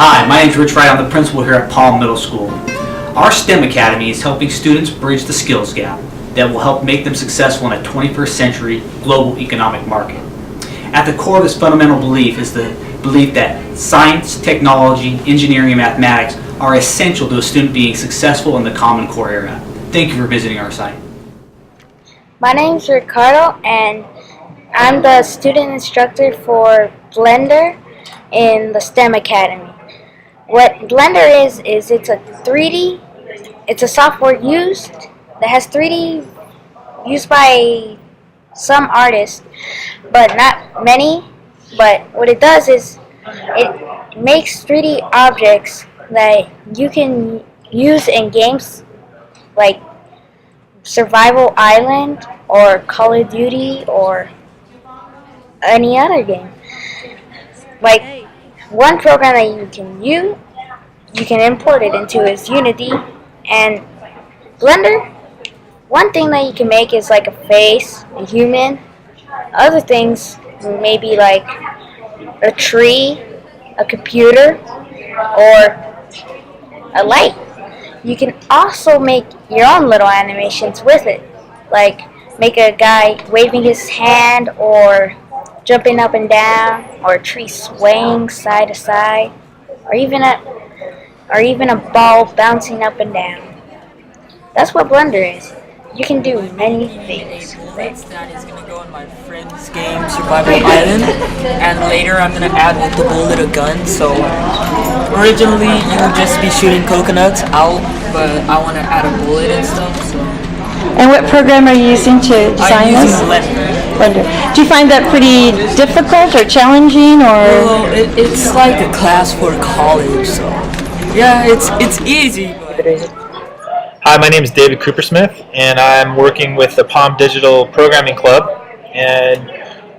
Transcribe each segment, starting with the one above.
Hi, my name is Rich Wright. I'm the principal here at Palm Middle School. Our STEM Academy is helping students bridge the skills gap that will help make them successful in a 21st century global economic market. At the core of this fundamental belief is the belief that science, technology, engineering, and mathematics are essential to a student being successful in the Common Core era. Thank you for visiting our site. My name is Ricardo, and I'm the student instructor for Blender in the STEM Academy. What Blender is it's a 3D, it's a software that has 3D used by some artists, but not many. But what it does is it makes 3D objects that you can use in games like Survival Island or Call of Duty or any other game. Like one program that you can import it into is Unity, and Blender. One thing that you can make is like a face, a human. Other things maybe like a tree, a computer, or a light. You can also make your own little animations with it, like make a guy waving his hand or jumping up and down, or a tree swaying side to side, or even a ball bouncing up and down. That's what Blender is. You can do many things. That is going to go in my friend's game, Survival Island, and later I'm going to add with the bullet a gun. So originally you would just be shooting coconuts out, but I want to add a bullet and stuff. So. And what program are you using to design this? I'm using Blender. Do you find that pretty difficult or challenging, or? Well, it's like a class for college, so yeah, it's easy. But... Hi, my name is David Coopersmith, and I'm working with the Palm Digital Programming Club. And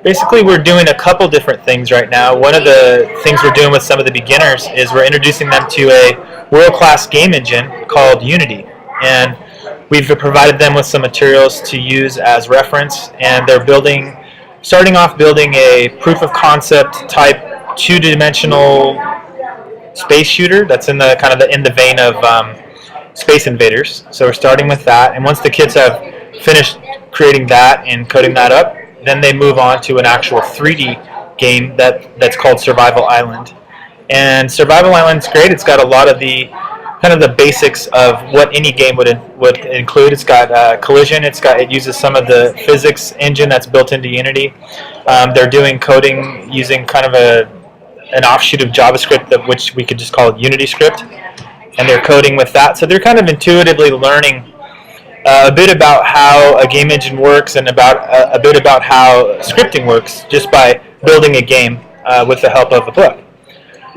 basically, we're doing a couple different things right now. One of the things we're doing with some of the beginners is we're introducing them to a world-class game engine called Unity. And we've provided them with some materials to use as reference, and they're starting off building a proof of concept type two-dimensional space shooter that's in the vein of Space Invaders. So we're starting with that, and once the kids have finished creating that and coding that up, then they move on to an actual 3D game that's called Survival Island. And Survival Island's great. It's got a lot of the basics of what any game would include. It's got collision. It uses some of the physics engine that's built into Unity. They're doing coding using kind of an offshoot of JavaScript, which we could just call Unity script, and they're coding with that. So they're kind of intuitively learning a bit about how a game engine works and a bit about how scripting works just by building a game with the help of a book.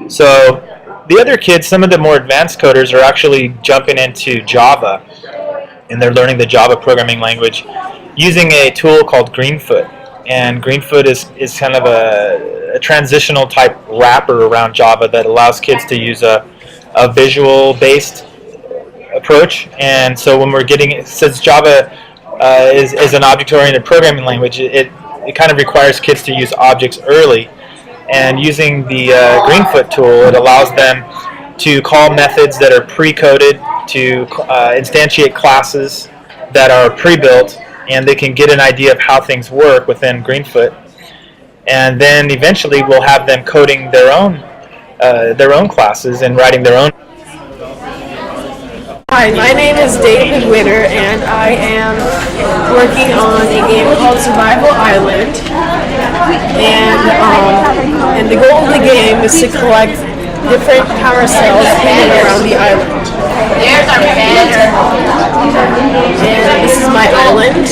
So the other kids, some of the more advanced coders, are actually jumping into Java, and they're learning the Java programming language using a tool called Greenfoot. And Greenfoot is kind of a transitional type wrapper around Java that allows kids to use a visual-based approach. And so when since Java is an object-oriented programming language, it kind of requires kids to use objects early. And using the Greenfoot tool, it allows them to call methods that are pre-coded, to instantiate classes that are pre-built, and they can get an idea of how things work within Greenfoot. And then eventually we'll have them coding their own classes and writing their own. Hi, my name is David Witter, and I am working on a game called Survival Island. And the goal of the game is to collect different power cells hidden around the island. And this is my island.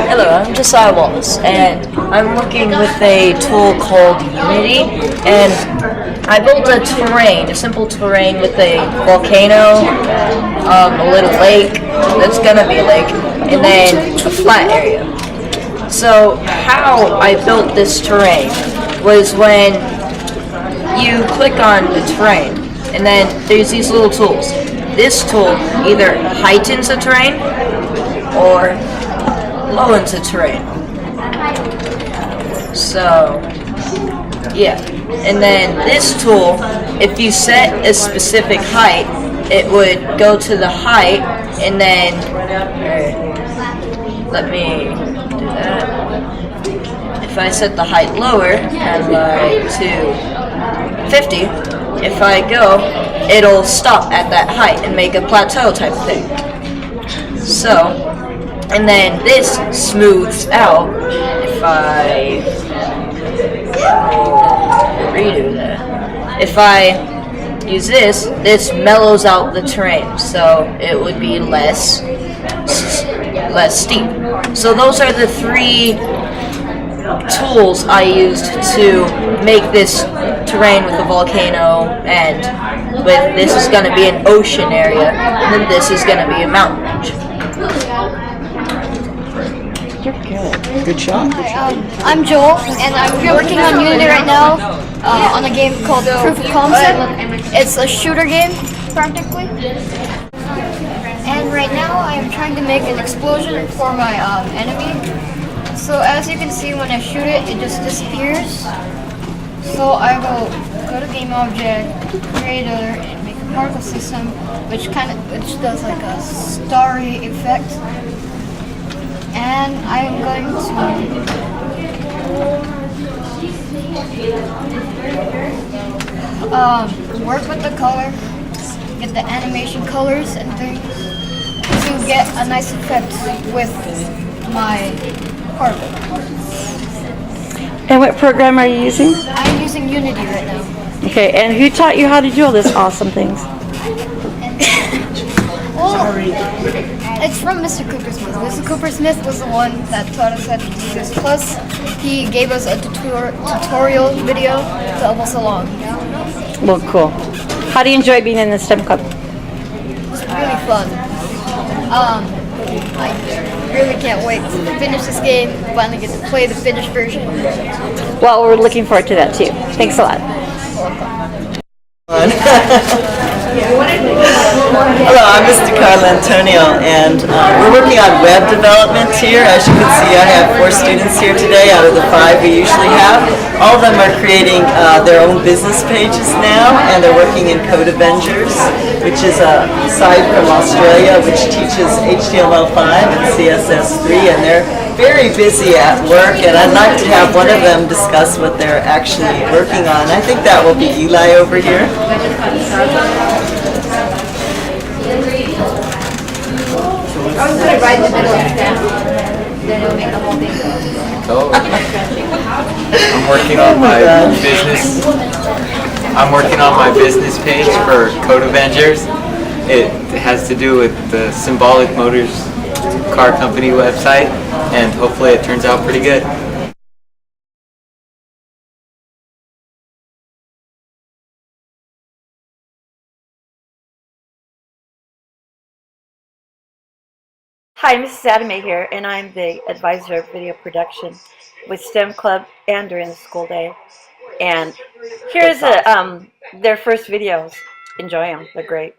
Hello, I'm Josiah Wallace, and I'm working with a tool called Unity, and I built a simple terrain with a volcano, a little lake, that's gonna be a lake, and then a flat area. So how I built this terrain was when you click on the terrain, and then there's these little tools. This tool either heightens the terrain or lowers the terrain. So Yeah. And then this tool, if you set a specific height, it would go to the height, and then, let me do that. If I set the height lower, and like to 50, if I go, it'll stop at that height and make a plateau type of thing. So, and then this smooths out. If I redo that, if I use this mellows out the terrain, so it would be less steep. So those are the 3 tools I used to make this terrain with a volcano, and with this is going to be an ocean area, and then this is going to be a mountain range. Good shot. I'm Joel, and I'm working on Unity right now on a game called Proof of Concept. It's a shooter game, practically. And right now I'm trying to make an explosion for my enemy. So as you can see, when I shoot it, it just disappears. So I will go to Game Object, Creator, and make a particle system, which does like a starry effect. And I'm going to work with the color, get the animation colors and things to get a nice effect with my particle. And what program are you using? I'm using Unity right now. Okay, and who taught you how to do all these awesome things? Well, it's from Mr. Coopersmith. Mr. Coopersmith was the one that taught us how to do this. Plus, he gave us a tutorial video to help us along. Well, cool. How do you enjoy being in the STEM club? It's really fun. I really can't wait to finish this game. Finally get to play the finished version. Well, we're looking forward to that too. Thanks a lot. Hello, I'm Mr. Carl Antonio, and we're working on web development here. As you can see, I have 4 students here today out of the 5 we usually have. All of them are creating their own business pages now, and they're working in Code Avengers, which is a site from Australia which teaches HTML5 and CSS3, and they're very busy at work, and I'd like to have one of them discuss what they're actually working on. I think that will be Eli over here. I'm working on my business. I'm working on my business page for Code Avengers. It has to do with the Symbolic Motors car company website, and hopefully it turns out pretty good. Hi, Mrs. Adame here, and I'm the advisor of video production with STEM Club and during the school day. And here's their first videos. Enjoy them. They're great.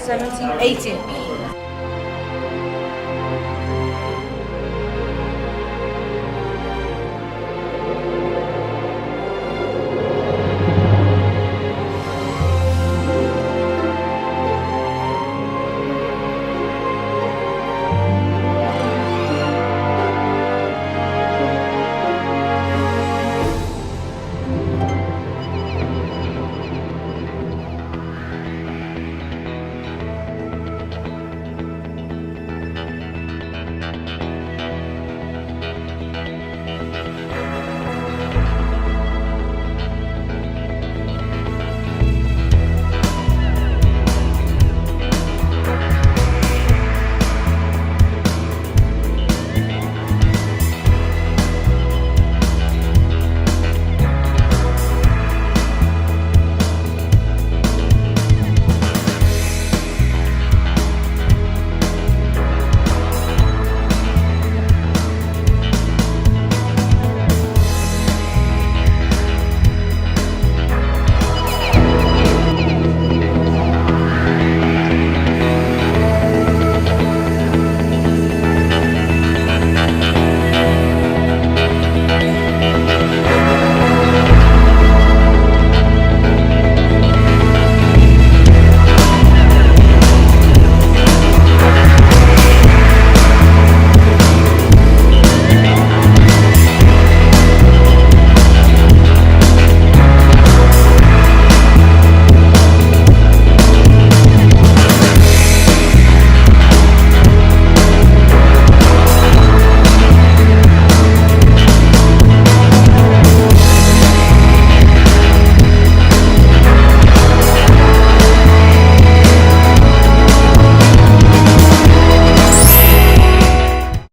17, 18.